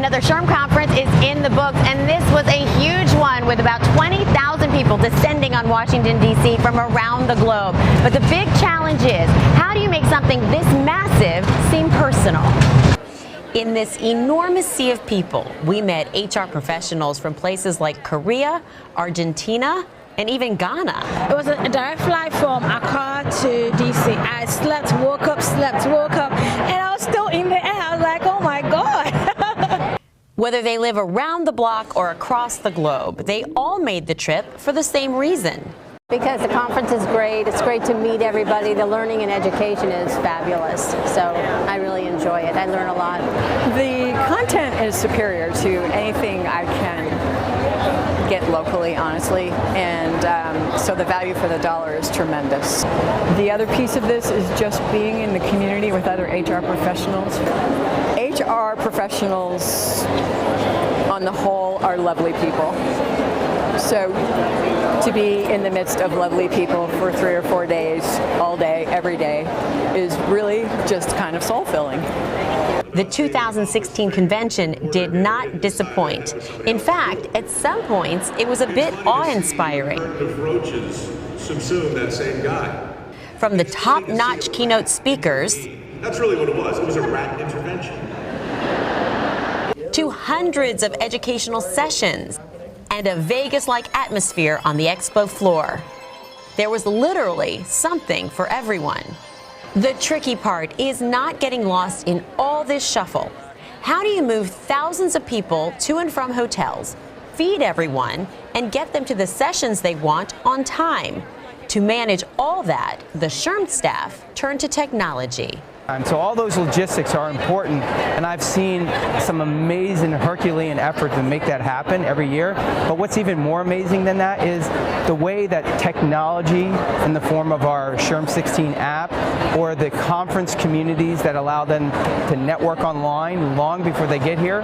Another SHRM conference is in the books, and this was a huge one with about 20,000 people descending on Washington, D.C. from around the globe. But the big challenge is, how do you make something this massive seem personal? In this enormous sea of people, we met HR professionals from places like Korea, Argentina, and even Ghana. It was a direct flight from Accra to DC. I slept, woke up, and I was still in the air. I was like, oh my God. Whether they live around the block or across the globe, they all made the trip for the same reason. Because the conference is great. It's great to meet everybody. The learning and education is fabulous. So I really enjoy it. I learn a lot. The content is superior to anything I can get locally, honestly, and so the value for the dollar is tremendous. The other piece of this is just being in the community with other HR professionals. HR professionals, on the whole, are lovely people. So to be in the midst of lovely people for 3 or 4 days, all day, every day, is really just kind of soul-filling. The 2016 convention did not disappoint. In fact, at some points, it was a bit awe-inspiring. The roaches subsumed that same guy. From the top-notch keynote speakers, that's really what it was. It was a rat intervention. To hundreds of educational sessions and a Vegas-like atmosphere on the expo floor. There was literally something for everyone. The tricky part is not getting lost in all this shuffle. How do you move thousands of people to and from hotels, feed everyone, and get them to the sessions they want on time? To manage all that, the SHRM staff turned to technology. And so all those logistics are important, and I've seen some amazing Herculean effort to make that happen every year. But what's even more amazing than that is the way that technology in the form of our SHRM 16 app or the conference communities that allow them to network online long before they get here,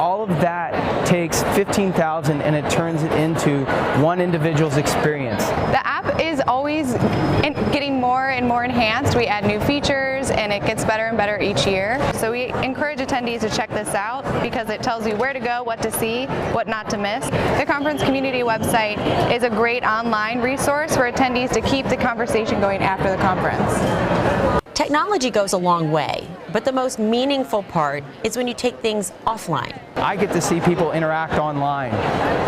all of that takes 15,000 and it turns it into one individual's experience. The app is always getting more and more enhanced. We add new features and it gets better and better each year. So we encourage attendees to check this out because it tells you where to go, what to see, what not to miss. The conference community website is a great online resource for attendees to keep the conversation going after the conference. Technology goes a long way, but the most meaningful part is when you take things offline. I get to see people interact online,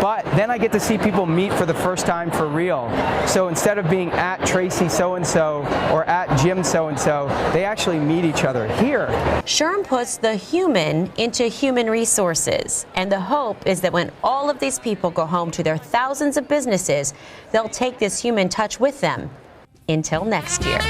but then I get to see people meet for the first time for real. So instead of being at Tracy so-and-so or at Jim so-and-so, they actually meet each other here. SHRM puts the human into human resources, and the hope is that when all of these people go home to their thousands of businesses, they'll take this human touch with them. Until next year.